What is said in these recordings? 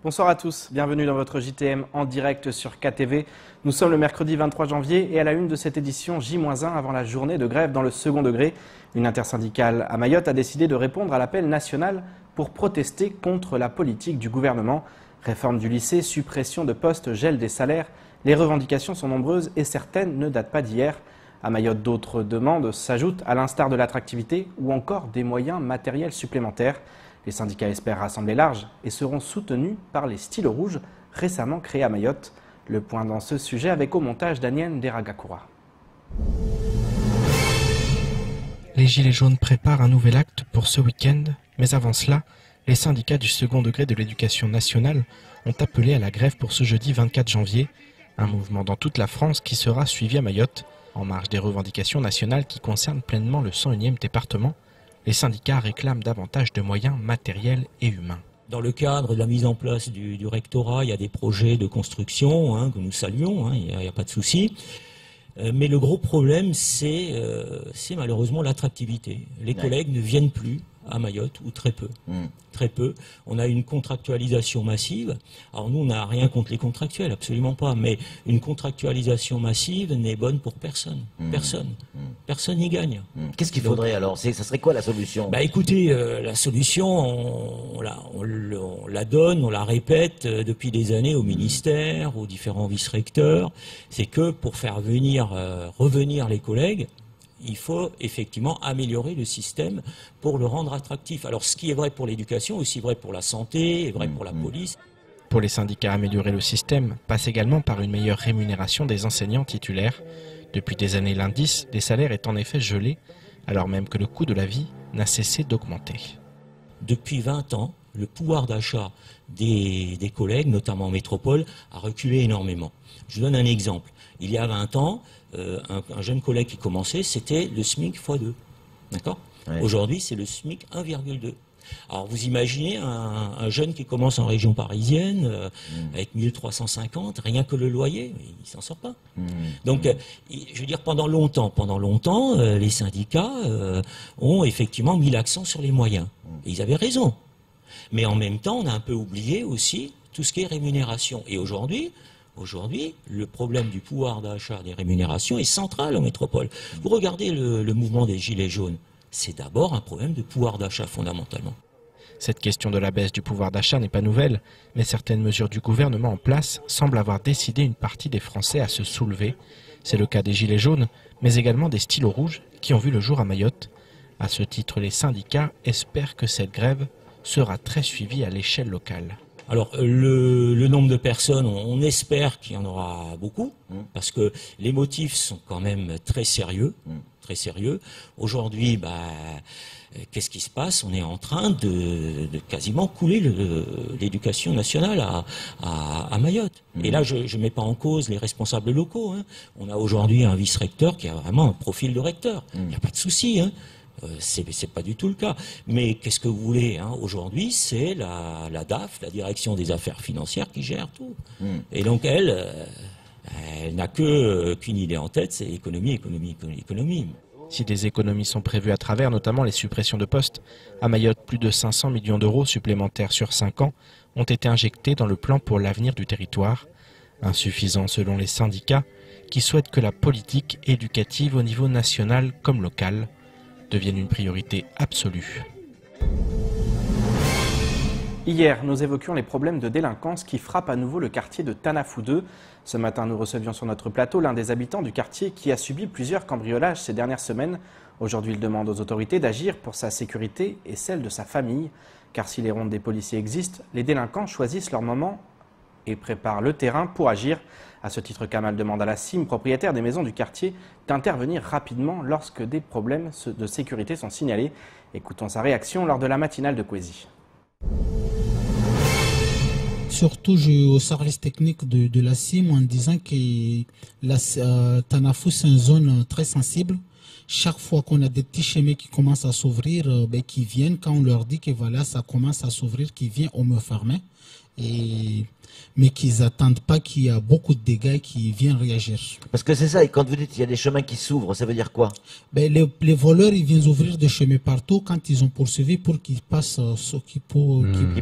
Bonsoir à tous, bienvenue dans votre JTM en direct sur KTV. Nous sommes le mercredi 23 janvier et à la une de cette édition J-1 avant la journée de grève dans le second degré. Une intersyndicale à Mayotte a décidé de répondre à l'appel national pour protester contre la politique du gouvernement. Réforme du lycée, suppression de postes, gel des salaires. Les revendications sont nombreuses et certaines ne datent pas d'hier. À Mayotte, d'autres demandes s'ajoutent, à l'instar de l'attractivité ou encore des moyens matériels supplémentaires. Les syndicats espèrent rassembler large et seront soutenus par les stylos rouges récemment créés à Mayotte. Le point dans ce sujet avec au montage Daniel Deragakura. Les Gilets jaunes préparent un nouvel acte pour ce week-end, mais avant cela, les syndicats du second degré de l'éducation nationale ont appelé à la grève pour ce jeudi 24 janvier, un mouvement dans toute la France qui sera suivi à Mayotte, en marge des revendications nationales qui concernent pleinement le 101e département. Les syndicats réclament davantage de moyens matériels et humains. Dans le cadre de la mise en place du rectorat, il y a des projets de construction que nous saluons, il n'y a pas de souci. Mais le gros problème, c'est malheureusement l'attractivité. Les collègues ne viennent plus à Mayotte, ou très peu. Très peu. On a une contractualisation massive. Alors nous, on n'a rien contre les contractuels, absolument pas. Mais une contractualisation massive n'est bonne pour personne. Personne. Personne n'y gagne. Qu'est-ce qu'il faudrait alors? Ça serait quoi la solution? Bah écoutez, la solution, on la donne, on la répète depuis des années au ministère, aux différents vice-recteurs. C'est que pour faire revenir les collègues, il faut effectivement améliorer le système pour le rendre attractif. Alors ce qui est vrai pour l'éducation, aussi vrai pour la santé, est vrai pour la police. Pour les syndicats, améliorer le système passe également par une meilleure rémunération des enseignants titulaires. Depuis des années, l'indice des salaires est en effet gelé, alors même que le coût de la vie n'a cessé d'augmenter. Depuis 20 ans, le pouvoir d'achat des collègues, notamment en métropole, a reculé énormément. Je vous donne un exemple. Il y a 20 ans, un jeune collègue qui commençait, c'était le SMIC x2. D'accord ? Ouais. Aujourd'hui, c'est le SMIC 1,2. Alors vous imaginez un jeune qui commence en région parisienne avec 1350, rien que le loyer, il s'en sort pas. Donc je veux dire pendant longtemps, les syndicats ont effectivement mis l'accent sur les moyens. Et ils avaient raison. Mais en même temps, on a un peu oublié aussi tout ce qui est rémunération. Et aujourd'hui, le problème du pouvoir d'achat des rémunérations est central en métropole. Vous regardez le mouvement des Gilets jaunes. C'est d'abord un problème de pouvoir d'achat fondamentalement. Cette question de la baisse du pouvoir d'achat n'est pas nouvelle, mais certaines mesures du gouvernement en place semblent avoir décidé une partie des Français à se soulever. C'est le cas des Gilets jaunes, mais également des stylos rouges qui ont vu le jour à Mayotte. À ce titre, les syndicats espèrent que cette grève sera très suivie à l'échelle locale. Alors le nombre de personnes, on espère qu'il y en aura beaucoup, parce que les motifs sont quand même très sérieux. Très sérieux. Aujourd'hui, qu'est-ce qui se passe? On est en train de quasiment couler l'éducation nationale à Mayotte. Et là, je ne mets pas en cause les responsables locaux. On a aujourd'hui un vice-recteur qui a vraiment un profil de recteur. Il n'y a pas de souci. C'est pas du tout le cas. Mais qu'est-ce que vous voulez Aujourd'hui, c'est la DAF, la Direction des Affaires Financières, qui gère tout. Et donc elle n'a qu'une idée en tête, c'est économie. Si des économies sont prévues à travers notamment les suppressions de postes, à Mayotte, plus de 500 millions d'euros supplémentaires sur 5 ans ont été injectés dans le plan pour l'avenir du territoire. Insuffisant selon les syndicats, qui souhaitent que la politique éducative au niveau national comme local devienne une priorité absolue. Hier, nous évoquions les problèmes de délinquance qui frappent à nouveau le quartier de Tanafou 2. Ce matin, nous recevions sur notre plateau l'un des habitants du quartier qui a subi plusieurs cambriolages ces dernières semaines. Aujourd'hui, il demande aux autorités d'agir pour sa sécurité et celle de sa famille. Car si les rondes des policiers existent, les délinquants choisissent leur moment et préparent le terrain pour agir. À ce titre, Kamal demande à la CIM, propriétaire des maisons du quartier, d'intervenir rapidement lorsque des problèmes de sécurité sont signalés. Écoutons sa réaction lors de la matinale de Kwezi. Surtout au service technique de la CIM en disant que Tanafou c'est une zone très sensible chaque fois qu'on a des petits chemins qui commencent à s'ouvrir, qui viennent, quand on leur dit que voilà, ça commence à s'ouvrir, qu'ils viennent, on me fermer. Mais qu'ils n'attendent pas qu'il y a beaucoup de dégâts et qu'ils viennent réagir. Parce que c'est ça, et quand vous dites qu'il y a des chemins qui s'ouvrent, ça veut dire quoi? Les voleurs, ils viennent ouvrir des chemins partout quand ils ont poursuivi pour qu'ils passent, qu'ils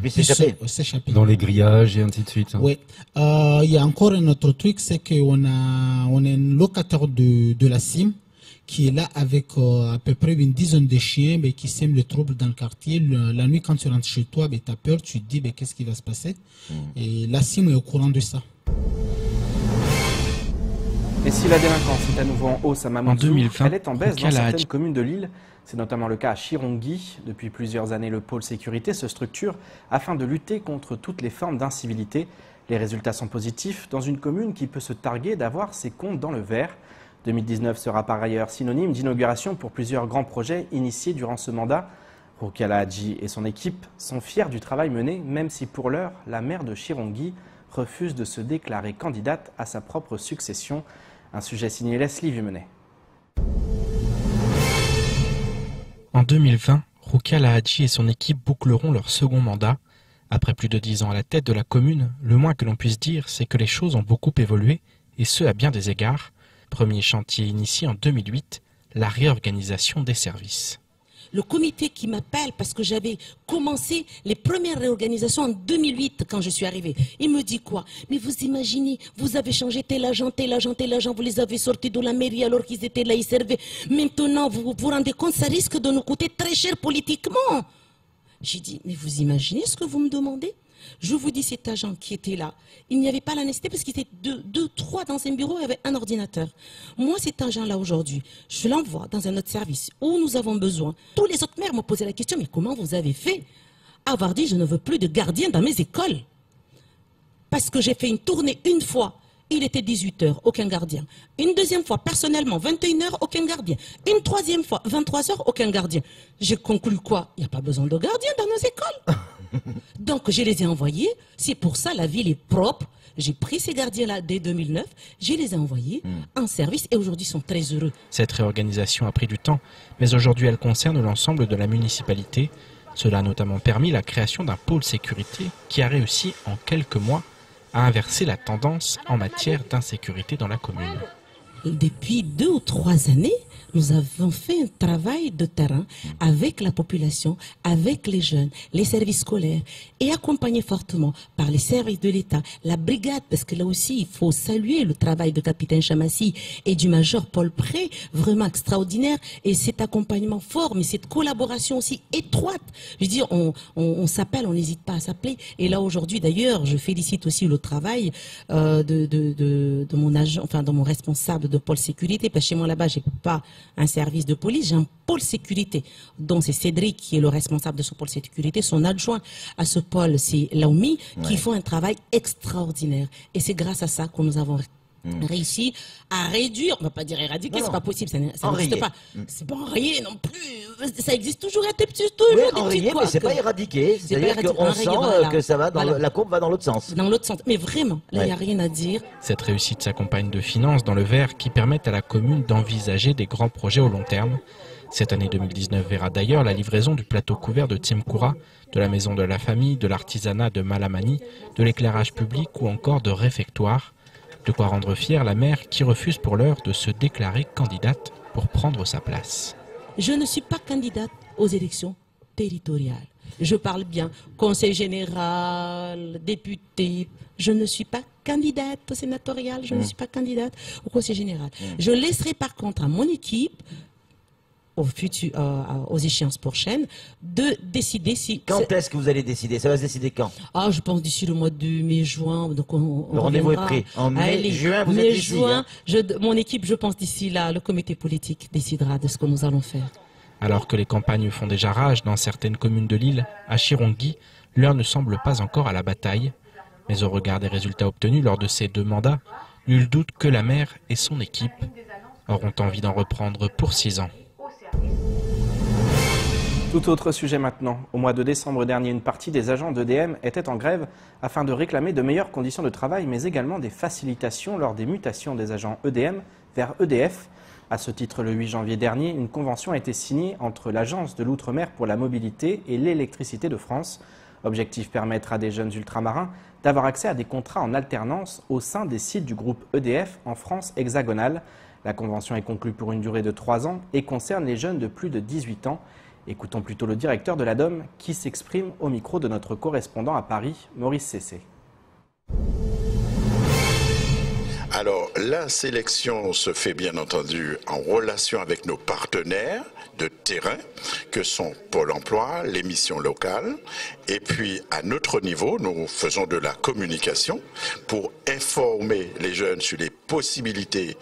puissent s'échapper. Dans les grillages et ainsi de suite. Hein. Oui. Il y a encore un autre truc, c'est qu'on a un locataire de la CIM qui est là avec à peu près une dizaine de chiens qui sèment le trouble dans le quartier. La nuit, quand tu rentres chez toi, tu as peur, tu te dis qu'est-ce qui va se passer. Et la CIM est au courant de ça. Et si la délinquance est à nouveau en hausse à Mamoudzou, En 2020, elle est en baisse dans Roukia certaines communes de l'île. C'est notamment le cas à Chirongui. Depuis plusieurs années, le pôle sécurité se structure afin de lutter contre toutes les formes d'incivilité. Les résultats sont positifs dans une commune qui peut se targuer d'avoir ses comptes dans le vert. 2019 sera par ailleurs synonyme d'inauguration pour plusieurs grands projets initiés durant ce mandat. Roukia Lahadji et son équipe sont fiers du travail mené, même si pour l'heure, la maire de Chirongui refuse de se déclarer candidate à sa propre succession. Un sujet signé Leslie Vumenet. En 2020, Roukia Lahadji et son équipe boucleront leur second mandat. Après plus de 10 ans à la tête de la commune, le moins que l'on puisse dire, c'est que les choses ont beaucoup évolué, et ce à bien des égards. Premier chantier initié en 2008, la réorganisation des services. Le comité qui m'appelle, parce que j'avais commencé les premières réorganisations en 2008 quand je suis arrivée. Il me dit quoi? Mais vous imaginez, vous avez changé tel agent, vous les avez sortis de la mairie alors qu'ils étaient là, ils servaient. Maintenant, vous vous rendez compte, ça risque de nous coûter très cher politiquement. J'ai dit, mais vous imaginez ce que vous me demandez? Je vous dis, cet agent qui était là, il n'y avait pas la nécessité parce qu'il était trois dans un bureau avec un ordinateur. Moi, cet agent-là aujourd'hui, je l'envoie dans un autre service où nous avons besoin. Tous les autres maires m'ont posé la question, mais comment vous avez fait? Avoir dit, je ne veux plus de gardiens dans mes écoles. Parce que j'ai fait une tournée une fois, il était 18 h, aucun gardien. Une deuxième fois, personnellement, 21 h, aucun gardien. Une troisième fois, 23 h, aucun gardien. J'ai conclu quoi? Il n'y a pas besoin de gardiens dans nos écoles. Donc, je les ai envoyés. C'est pour ça la ville est propre. J'ai pris ces gardiens-là dès 2009. Je les ai envoyés en service et aujourd'hui, ils sont très heureux. Cette réorganisation a pris du temps, mais aujourd'hui, elle concerne l'ensemble de la municipalité. Cela a notamment permis la création d'un pôle sécurité qui a réussi en quelques mois à inverser la tendance en matière d'insécurité dans la commune. Depuis 2 ou 3 années, nous avons fait un travail de terrain avec la population, avec les jeunes, les services scolaires et accompagné fortement par les services de l'État, la brigade, parce que là aussi, il faut saluer le travail de capitaine Chamassi et du major Paul Pré, vraiment extraordinaire, et cet accompagnement fort, mais cette collaboration aussi étroite. Je veux dire, on s'appelle, on n'hésite pas à s'appeler. Et là, aujourd'hui, d'ailleurs, je félicite aussi le travail de mon agent, enfin, de mon responsable de pôle sécurité, parce que chez moi, là-bas, j'ai pas un service de police, j'ai un pôle sécurité, dont c'est Cédric qui est le responsable de ce pôle sécurité. Son adjoint à ce pôle, c'est Laoumi, qui font un travail extraordinaire. Et c'est grâce à ça que nous avons réussi à réduire, on ne va pas dire éradiquer, c'est pas possible, ça n'existe pas. C'est pas enrayé non plus, ça existe toujours, enrayé, mais c'est pas éradiqué, c'est-à-dire qu'on sent que ça va la courbe va dans l'autre sens. Dans l'autre sens, mais vraiment, là il n'y a rien à dire. Cette réussite s'accompagne de finances dans le vert qui permettent à la commune d'envisager des grands projets au long terme. Cette année 2019 verra d'ailleurs la livraison du plateau couvert de Tsimkoura, de la maison de la famille, de l'artisanat de Malamani, de l'éclairage public ou encore de réfectoires. De quoi rendre fière la maire qui refuse pour l'heure de se déclarer candidate pour prendre sa place. Je ne suis pas candidate aux élections territoriales. Je parle bien conseil général, député. Je ne suis pas candidate au sénatorial, je ne suis pas candidate au conseil général. Je laisserai par contre à mon équipe, aux échéances prochaines, de décider si... Quand est-ce que vous allez décider? Ça va se décider quand? Ah, je pense d'ici le mois de mai-juin. Donc le rendez-vous est pris. En mai-juin, vous êtes ici, hein? Mon équipe, je pense d'ici là, le comité politique décidera de ce que nous allons faire. Alors que les campagnes font déjà rage dans certaines communes de l'île, à Chirongui, l'heure ne semble pas encore à la bataille. Mais au regard des résultats obtenus lors de ces 2 mandats, nul doute que la maire et son équipe auront envie d'en reprendre pour 6 ans. Tout autre sujet maintenant. Au mois de décembre dernier, une partie des agents d'EDM était en grève afin de réclamer de meilleures conditions de travail, mais également des facilitations lors des mutations des agents EDM vers EDF. À ce titre, le 8 janvier dernier, une convention a été signée entre l'Agence de l'Outre-mer pour la mobilité et l'électricité de France. Objectif, permettre à des jeunes ultramarins d'avoir accès à des contrats en alternance au sein des sites du groupe EDF en France hexagonale. La convention est conclue pour une durée de 3 ans et concerne les jeunes de plus de 18 ans. Écoutons plutôt le directeur de l'ADOM qui s'exprime au micro de notre correspondant à Paris, Maurice Cessé. Alors, la sélection se fait bien entendu en relation avec nos partenaires de terrain, que sont Pôle emploi, les missions locales. Et puis, à notre niveau, nous faisons de la communication pour informer les jeunes sur les possibilités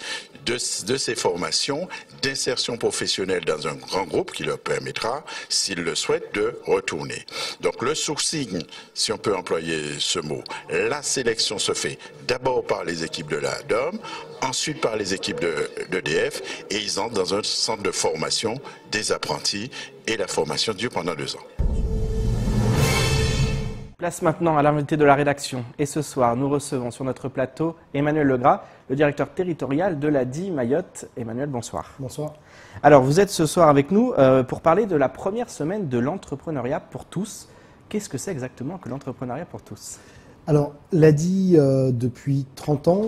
de ces formations, d'insertion professionnelle dans un grand groupe qui leur permettra, s'ils le souhaitent, de retourner. Donc le sourcing, si on peut employer ce mot, la sélection se fait d'abord par les équipes de la DOM, ensuite par les équipes d'EDF, et ils entrent dans un centre de formation des apprentis et la formation dure pendant 2 ans. Place maintenant à l'invité de la rédaction. Et ce soir, nous recevons sur notre plateau Emmanuel Legras, le directeur territorial de l'ADI Mayotte. Emmanuel, bonsoir. Bonsoir. Alors, vous êtes ce soir avec nous pour parler de la première semaine de l'entrepreneuriat pour tous. Qu'est-ce que c'est exactement que l'entrepreneuriat pour tous ? Alors, l'ADI, depuis 30 ans,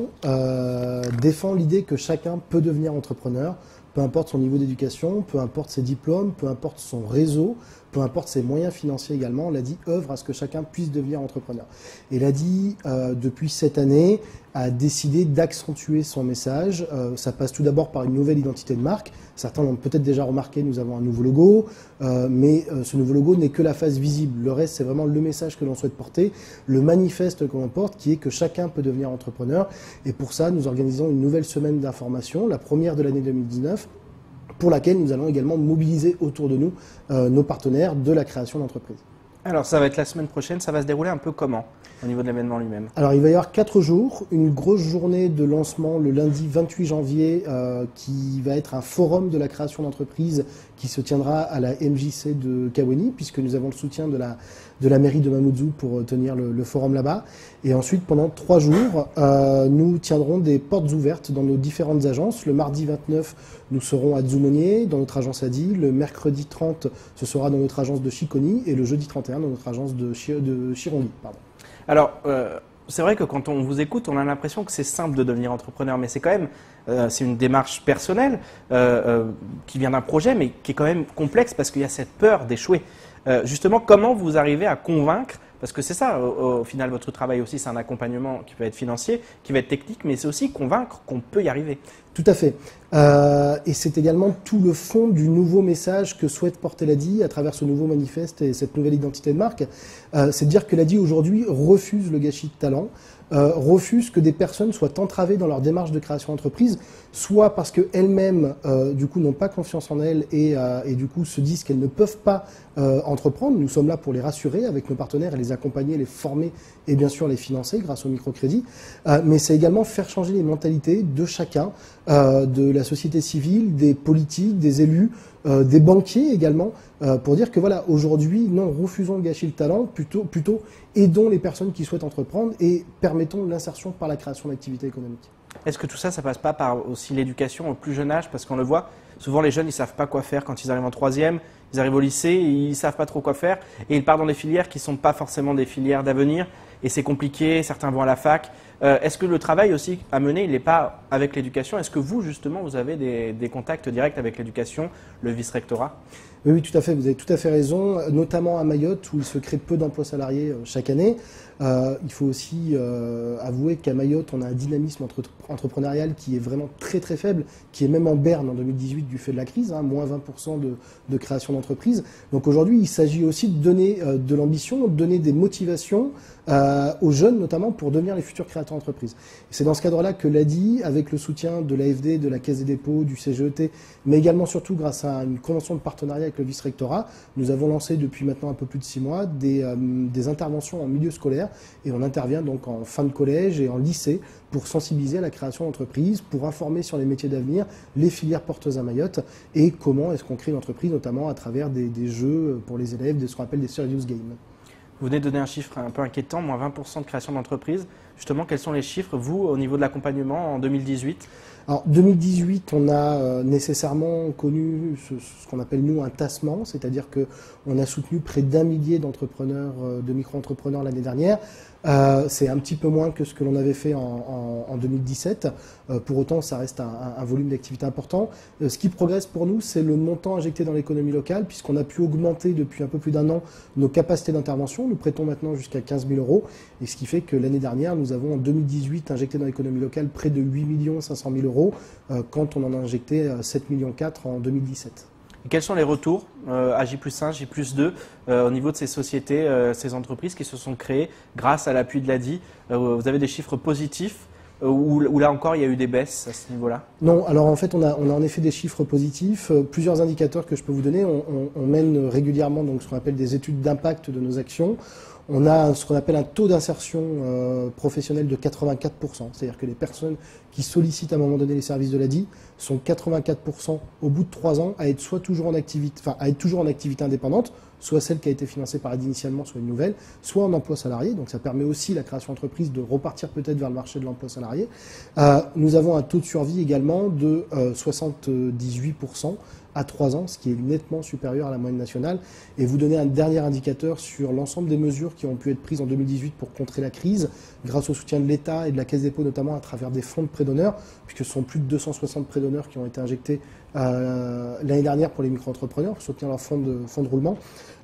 défend l'idée que chacun peut devenir entrepreneur, peu importe son niveau d'éducation, peu importe ses diplômes, peu importe son réseau, peu importe ses moyens financiers également. L'ADI œuvre à ce que chacun puisse devenir entrepreneur. Et l'ADI, depuis cette année, a décidé d'accentuer son message. Ça passe tout d'abord par une nouvelle identité de marque. Certains l'ont peut-être déjà remarqué, nous avons un nouveau logo, mais ce nouveau logo n'est que la face visible. Le reste, c'est vraiment le message que l'on souhaite porter, le manifeste que l'on porte, qui est que chacun peut devenir entrepreneur. Et pour ça, nous organisons une nouvelle semaine d'information, la première de l'année 2019, pour laquelle nous allons également mobiliser autour de nous nos partenaires de la création d'entreprises. Alors, ça va être la semaine prochaine, ça va se dérouler un peu comment au niveau de l'événement lui-même? Alors, il va y avoir 4 jours, une grosse journée de lancement le lundi 28 janvier qui va être un forum de la création d'entreprise qui se tiendra à la MJC de Kaweni, puisque nous avons le soutien de la mairie de Mamoudzou pour tenir le forum là-bas. Et ensuite, pendant 3 jours, nous tiendrons des portes ouvertes dans nos différentes agences. Le mardi 29, nous serons à Dzoumonier, dans notre agence ADI. Le mercredi 30, ce sera dans notre agence de Chiconi. Et le jeudi 31, dans notre agence de Chirongi. Pardon. Alors, c'est vrai que quand on vous écoute, on a l'impression que c'est simple de devenir entrepreneur, mais c'est quand même c'est une démarche personnelle qui vient d'un projet, mais qui est quand même complexe parce qu'il y a cette peur d'échouer. Justement, comment vous arrivez à convaincre, parce que c'est ça, au final, votre travail aussi, c'est un accompagnement qui peut être financier, qui va être technique, mais c'est aussi convaincre qu'on peut y arriver. Tout à fait. Et c'est également tout le fond du nouveau message que souhaite porter l'ADI à travers ce nouveau manifeste et cette nouvelle identité de marque. C'est de dire que l'ADI aujourd'hui refuse le gâchis de talent, refuse que des personnes soient entravées dans leur démarche de création d'entreprise, soit parce qu'elles-mêmes, du coup, n'ont pas confiance en elles et du coup se disent qu'elles ne peuvent pas entreprendre. Nous sommes là pour les rassurer avec nos partenaires et les accompagner, les former et bien sûr les financer grâce au microcrédit. Mais c'est également faire changer les mentalités de chacun, de la société civile, des politiques, des élus, des banquiers également, pour dire que voilà, aujourd'hui, non, refusons le gâchis de talent, plutôt aidons les personnes qui souhaitent entreprendre et permettons l'insertion par la création d'activités économiques. Est-ce que tout ça, ça passe pas par aussi l'éducation au plus jeune âge? Parce qu'on le voit, souvent les jeunes, ils savent pas quoi faire quand ils arrivent en 3e, ils arrivent au lycée, ils savent pas trop quoi faire et ils partent dans des filières qui sont pas forcément des filières d'avenir et c'est compliqué, certains vont à la fac. Est-ce que le travail aussi à mener, il n'est pas avec l'éducation? Est-ce que vous, justement, vous avez des contacts directs avec l'éducation, le vice-rectorat? Oui, tout à fait, vous avez tout à fait raison, notamment à Mayotte où il se crée peu d'emplois salariés chaque année. Il faut aussi avouer qu'à Mayotte, on a un dynamisme entrepreneurial qui est vraiment très très faible, qui est même en berne en 2018 du fait de la crise, moins 20% de création d'entreprises. Donc aujourd'hui, il s'agit aussi de donner de l'ambition, de donner des motivations aux jeunes notamment pour devenir les futurs créateurs d'entreprises. C'est dans ce cadre-là que l'ADI, avec le soutien de l'AFD, de la Caisse des dépôts, du CGET, mais également surtout grâce à une convention de partenariat avec le vice-rectorat, nous avons lancé depuis maintenant un peu plus de 6 mois des interventions en milieu scolaire et on intervient donc en fin de collège et en lycée pour sensibiliser à la création d'entreprises, pour informer sur les métiers d'avenir, les filières porteuses à Mayotte et comment est-ce qu'on crée une entreprise, notamment à travers des jeux pour les élèves, ce qu'on appelle des serious games. Vous venez de donner un chiffre un peu inquiétant, moins 20% de création d'entreprise. Justement, quels sont les chiffres, vous, au niveau de l'accompagnement en 2018 ? Alors 2018, on a nécessairement connu ce qu'on appelle nous un tassement, c'est-à-dire qu'on a soutenu près d'1 millier d'entrepreneurs, de micro-entrepreneurs l'année dernière. C'est un petit peu moins que ce que l'on avait fait en 2017. Pour autant, ça reste un volume d'activité important. Ce qui progresse pour nous, c'est le montant injecté dans l'économie locale, puisqu'on a pu augmenter depuis un peu plus d'1 an nos capacités d'intervention. Nous prêtons maintenant jusqu'à 15 000 €, et ce qui fait que l'année dernière, nous avons en 2018 injecté dans l'économie locale près de 8 500 000 €, quand on en a injecté 7,4 millions en 2017. Et quels sont les retours à J+1, J+2 au niveau de ces sociétés, ces entreprises qui se sont créées grâce à l'appui de l'ADI? Vous avez des chiffres positifs ou là encore il y a eu des baisses à ce niveau-là? Non, alors en fait on a en effet des chiffres positifs, plusieurs indicateurs que je peux vous donner. On mène régulièrement donc ce qu'on appelle des études d'impact de nos actions. On a ce qu'on appelle un taux d'insertion professionnelle de 84%, c'est-à-dire que les personnes qui sollicitent à un moment donné les services de l'ADI sont 84% au bout de 3 ans à être soit toujours en activité, à être toujours en activité indépendante, soit celle qui a été financée par l'ADI initialement, soit une nouvelle, soit en emploi salarié. Donc ça permet aussi la création d'entreprise de repartir peut-être vers le marché de l'emploi salarié. Nous avons un taux de survie également de 78% à 3 ans, ce qui est nettement supérieur à la moyenne nationale. Et vous donner un dernier indicateur sur l'ensemble des mesures qui ont pu être prises en 2018 pour contrer la crise, grâce au soutien de l'État et de la Caisse des dépôts notamment à travers des fonds de prêts d'honneur, puisque ce sont plus de 260 prêts d'honneur qui ont été injectés l'année dernière pour les micro-entrepreneurs, pour soutenir leur fonds de roulement.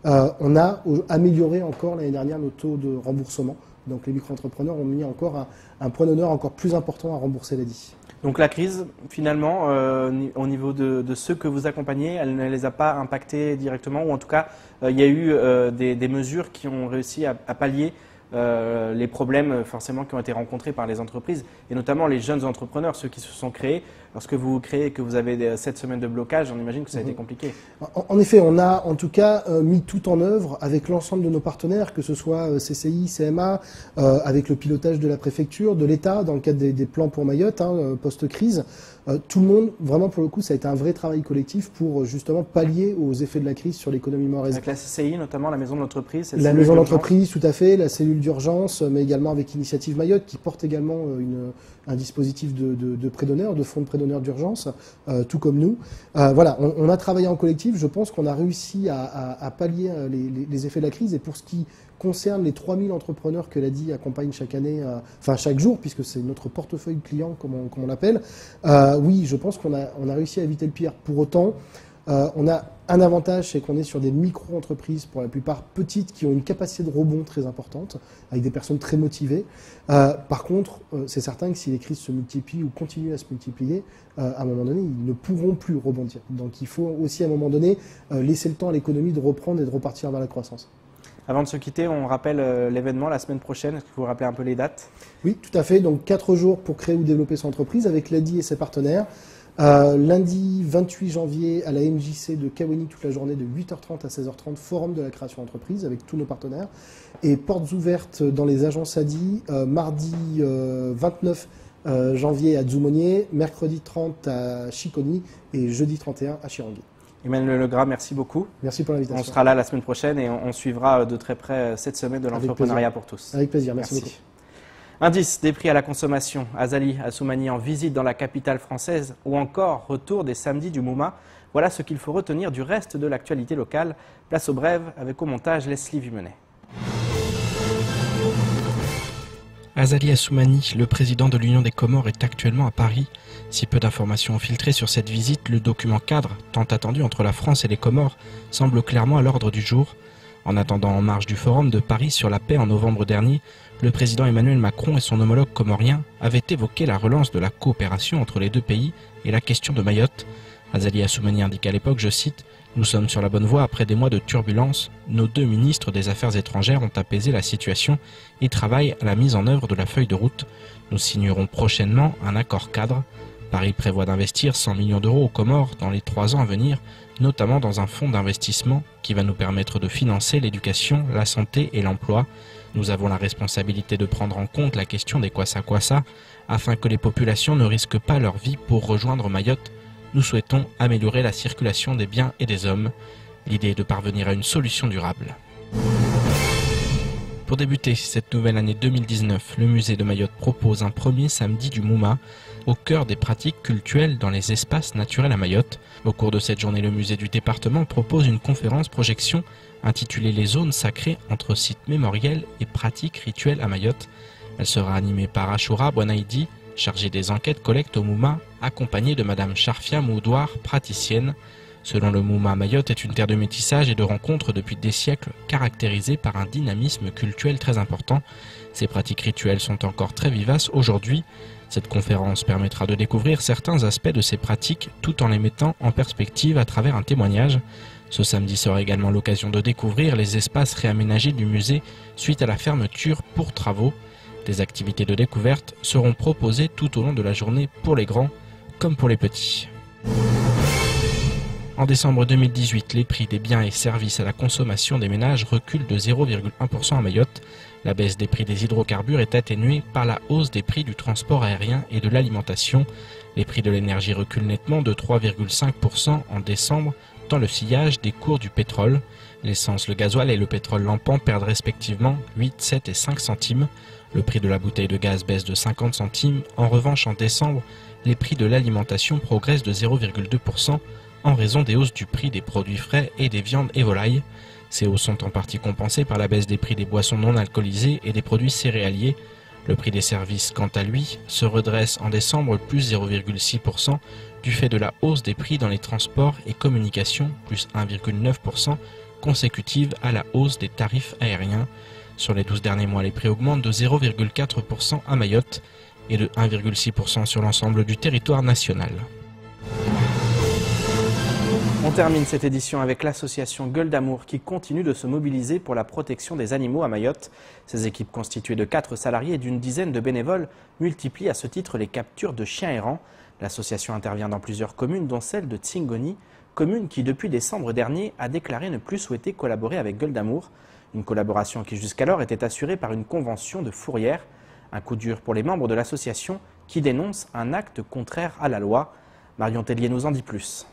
On a amélioré encore l'année dernière nos taux de remboursement. Donc les micro-entrepreneurs ont mis encore un point d'honneur encore plus important à rembourser l'ADI. Donc la crise, finalement, au niveau de ceux que vous accompagnez, elle ne les a pas impactés directement, ou en tout cas, il y a eu des mesures qui ont réussi à pallier les problèmes forcément qui ont été rencontrés par les entreprises, et notamment les jeunes entrepreneurs, ceux qui se sont créés. Lorsque vous créez et que vous avez 7 semaines de blocage, on imagine que ça a été compliqué. En effet, on a en tout cas mis tout en œuvre avec l'ensemble de nos partenaires, que ce soit CCI, CMA, avec le pilotage de la préfecture, de l'État, dans le cadre des plans pour Mayotte, post-crise. Tout le monde, vraiment pour le coup, ça a été un vrai travail collectif pour justement pallier aux effets de la crise sur l'économie mahoraise. Avec la CCI notamment, la maison de l'entreprise. La maison d'entreprise, tout à fait, la cellule d'urgence, mais également avec Initiative Mayotte qui porte également un dispositif de prêt d'honneur, de fonds de prêt d'honneur d'urgence, tout comme nous. Voilà, on a travaillé en collectif. Je pense qu'on a réussi à pallier les effets de la crise. Et pour ce qui concerne les 3000 entrepreneurs que l'ADI accompagne chaque année, enfin chaque jour, puisque c'est notre portefeuille client, comme on l'appelle, oui, je pense qu'on a réussi à éviter le pire. Pour autant, on a un avantage, c'est qu'on est sur des micro-entreprises, pour la plupart petites, qui ont une capacité de rebond très importante, avec des personnes très motivées. Par contre, c'est certain que si les crises se multiplient ou continuent à se multiplier, à un moment donné, ils ne pourront plus rebondir. Donc il faut aussi, à un moment donné, laisser le temps à l'économie de reprendre et de repartir vers la croissance. Avant de se quitter, on rappelle l'événement la semaine prochaine. Est-ce que vous vous rappelez un peu les dates? Oui, tout à fait. Donc 4 jours pour créer ou développer son entreprise avec l'ADI et ses partenaires. Lundi 28 janvier à la MJC de Kawéni toute la journée de 8h30 à 16h30, forum de la création d'entreprise avec tous nos partenaires. Et portes ouvertes dans les agences ADI, mardi 29 janvier à Dzoumogné, mercredi 30 à Chiconi et jeudi 31 à Chirangui. Emmanuel Legras, merci beaucoup. Merci pour l'invitation. On sera là la semaine prochaine et on suivra de très près cette semaine de l'entrepreneuriat pour tous. Avec plaisir, merci beaucoup. Indice des prix à la consommation. Azali Assoumani en visite dans la capitale française ou encore retour des samedis du MoMA. Voilà ce qu'il faut retenir du reste de l'actualité locale. Place aux brèves avec au montage Leslie Vimenet. Azali Assoumani, le président de l'Union des Comores, est actuellement à Paris. Si peu d'informations ont filtré sur cette visite, le document cadre, tant attendu entre la France et les Comores, semble clairement à l'ordre du jour. En attendant, en marge du Forum de Paris sur la paix en novembre dernier, le président Emmanuel Macron et son homologue comorien avaient évoqué la relance de la coopération entre les deux pays et la question de Mayotte. Azali Assoumani indique à l'époque, je cite, « Nous sommes sur la bonne voie après des mois de turbulence. Nos deux ministres des Affaires étrangères ont apaisé la situation et travaillent à la mise en œuvre de la feuille de route. Nous signerons prochainement un accord cadre. Paris prévoit d'investir 100 millions d'euros aux Comores dans les 3 ans à venir, notamment dans un fonds d'investissement qui va nous permettre de financer l'éducation, la santé et l'emploi. Nous avons la responsabilité de prendre en compte la question des kwassa-kwassa afin que les populations ne risquent pas leur vie pour rejoindre Mayotte. Nous souhaitons améliorer la circulation des biens et des hommes. L'idée est de parvenir à une solution durable. Pour débuter cette nouvelle année 2019, le musée de Mayotte propose un premier samedi du Mouma au cœur des pratiques cultuelles dans les espaces naturels à Mayotte. Au cours de cette journée, le musée du département propose une conférence projection intitulée « Les zones sacrées entre sites mémoriels et pratiques rituelles à Mayotte ». Elle sera animée par Ashura Bouanaïdi, chargée des enquêtes collecte au Mouma, accompagnée de Madame Charfia Moudouar, praticienne. Selon le Mouma, Mayotte est une terre de métissage et de rencontres depuis des siècles, caractérisée par un dynamisme culturel très important. Ces pratiques rituelles sont encore très vivaces aujourd'hui. Cette conférence permettra de découvrir certains aspects de ces pratiques tout en les mettant en perspective à travers un témoignage. Ce samedi sera également l'occasion de découvrir les espaces réaménagés du musée suite à la fermeture pour travaux. Des activités de découverte seront proposées tout au long de la journée pour les grands comme pour les petits. En décembre 2018, les prix des biens et services à la consommation des ménages reculent de 0,1% à Mayotte. La baisse des prix des hydrocarbures est atténuée par la hausse des prix du transport aérien et de l'alimentation. Les prix de l'énergie reculent nettement de 3,5% en décembre dans le sillage des cours du pétrole. L'essence, le gasoil et le pétrole lampant perdent respectivement 8, 7 et 5 centimes. Le prix de la bouteille de gaz baisse de 50 centimes. En revanche, en décembre, les prix de l'alimentation progressent de 0,2% en raison des hausses du prix des produits frais et des viandes et volailles. Ces hausses sont en partie compensées par la baisse des prix des boissons non alcoolisées et des produits céréaliers. Le prix des services, quant à lui, se redresse en décembre plus 0,6% du fait de la hausse des prix dans les transports et communications, plus 1,9%, consécutive à la hausse des tarifs aériens. Sur les 12 derniers mois, les prix augmentent de 0,4% à Mayotte et de 1,6% sur l'ensemble du territoire national. On termine cette édition avec l'association Gueule d'Amour qui continue de se mobiliser pour la protection des animaux à Mayotte. Ces équipes constituées de 4 salariés et d'une dizaine de bénévoles multiplient à ce titre les captures de chiens errants. L'association intervient dans plusieurs communes, dont celle de Tsingoni, commune qui depuis décembre dernier a déclaré ne plus souhaiter collaborer avec Gueule d'Amour. Une collaboration qui jusqu'alors était assurée par une convention de fourrière. Un coup dur pour les membres de l'association qui dénoncent un acte contraire à la loi. Marion Tellier nous en dit plus.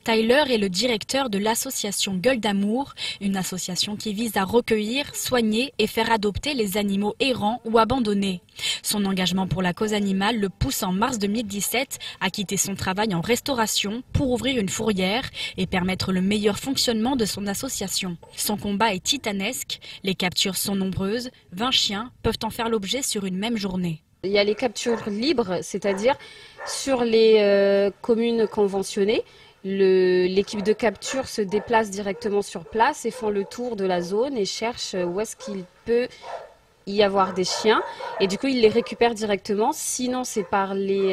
Tyler est le directeur de l'association Gueule d'Amour, une association qui vise à recueillir, soigner et faire adopter les animaux errants ou abandonnés. Son engagement pour la cause animale le pousse en mars 2017 à quitter son travail en restauration pour ouvrir une fourrière et permettre le meilleur fonctionnement de son association. Son combat est titanesque, les captures sont nombreuses, 20 chiens peuvent en faire l'objet sur une même journée. Il y a les captures libres, c'est-à-dire sur les communes conventionnées. L'équipe de capture se déplace directement sur place et font le tour de la zone et cherchent où est-ce qu'il peut y avoir des chiens. Et du coup, ils les récupèrent directement. Sinon, c'est par les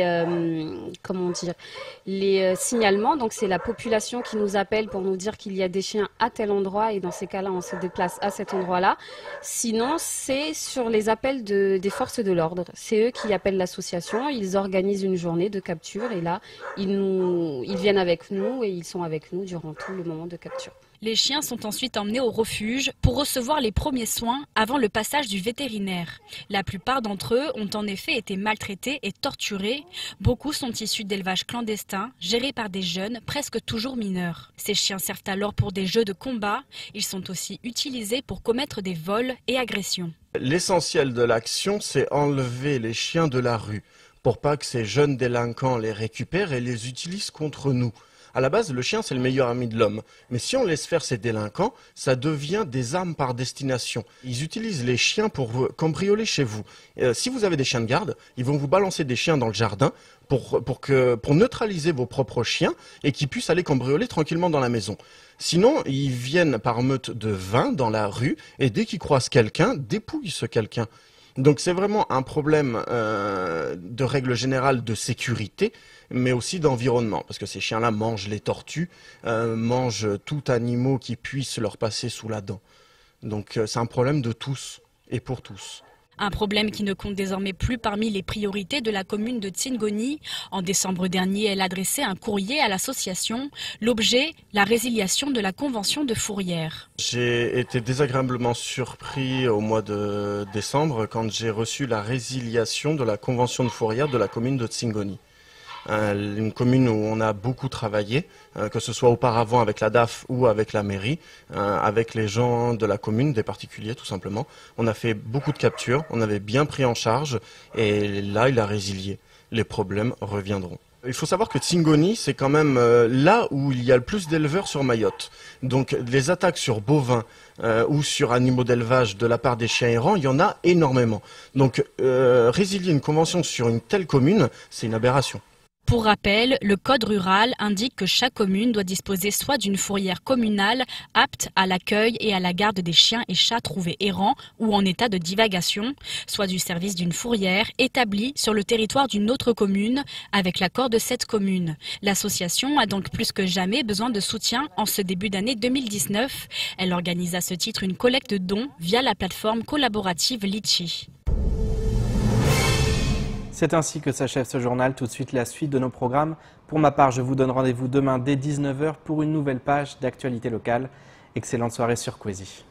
signalements. Donc, c'est la population qui nous appelle pour nous dire qu'il y a des chiens à tel endroit. Et dans ces cas-là, on se déplace à cet endroit-là. Sinon, c'est sur les appels des forces de l'ordre. C'est eux qui appellent l'association. Ils organisent une journée de capture. Et là, ils viennent avec nous et ils sont avec nous durant tout le moment de capture. Les chiens sont ensuite emmenés au refuge pour recevoir les premiers soins avant le passage du vétérinaire. La plupart d'entre eux ont en effet été maltraités et torturés. Beaucoup sont issus d'élevages clandestins, gérés par des jeunes, presque toujours mineurs. Ces chiens servent alors pour des jeux de combat. Ils sont aussi utilisés pour commettre des vols et agressions. L'essentiel de l'action, c'est enlever les chiens de la rue pour pas que ces jeunes délinquants les récupèrent et les utilisent contre nous. À la base, le chien, c'est le meilleur ami de l'homme. Mais si on laisse faire ces délinquants, ça devient des armes par destination. Ils utilisent les chiens pour cambrioler chez vous. Si vous avez des chiens de garde, ils vont vous balancer des chiens dans le jardin pour neutraliser vos propres chiens et qu'ils puissent aller cambrioler tranquillement dans la maison. Sinon, ils viennent par meute de 20 dans la rue et dès qu'ils croisent quelqu'un, dépouillent ce quelqu'un. Donc c'est vraiment un problème de règle générale de sécurité, mais aussi d'environnement, parce que ces chiens-là mangent les tortues, mangent tout animal qui puisse leur passer sous la dent. Donc c'est un problème de tous et pour tous. Un problème qui ne compte désormais plus parmi les priorités de la commune de Tsingoni. En décembre dernier, elle adressait un courrier à l'association. L'objet, la résiliation de la convention de fourrière. J'ai été désagréablement surpris au mois de décembre quand j'ai reçu la résiliation de la convention de fourrière de la commune de Tsingoni. une commune où on a beaucoup travaillé, que ce soit auparavant avec la DAF ou avec la mairie, avec les gens de la commune, des particuliers tout simplement. On a fait beaucoup de captures, on avait bien pris en charge et là il a résilié. Les problèmes reviendront. Il faut savoir que Tingoni, c'est quand même là où il y a le plus d'éleveurs sur Mayotte. Donc les attaques sur bovins ou sur animaux d'élevage de la part des chiens errants, il y en a énormément. Donc résilier une convention sur une telle commune, c'est une aberration. Pour rappel, le code rural indique que chaque commune doit disposer soit d'une fourrière communale apte à l'accueil et à la garde des chiens et chats trouvés errants ou en état de divagation, soit du service d'une fourrière établie sur le territoire d'une autre commune avec l'accord de cette commune. L'association a donc plus que jamais besoin de soutien en ce début d'année 2019. Elle organise à ce titre une collecte de dons via la plateforme collaborative Litchi. C'est ainsi que s'achève ce journal. Tout de suite, la suite de nos programmes. Pour ma part, je vous donne rendez-vous demain dès 19 h pour une nouvelle page d'actualité locale. Excellente soirée sur Kwesi.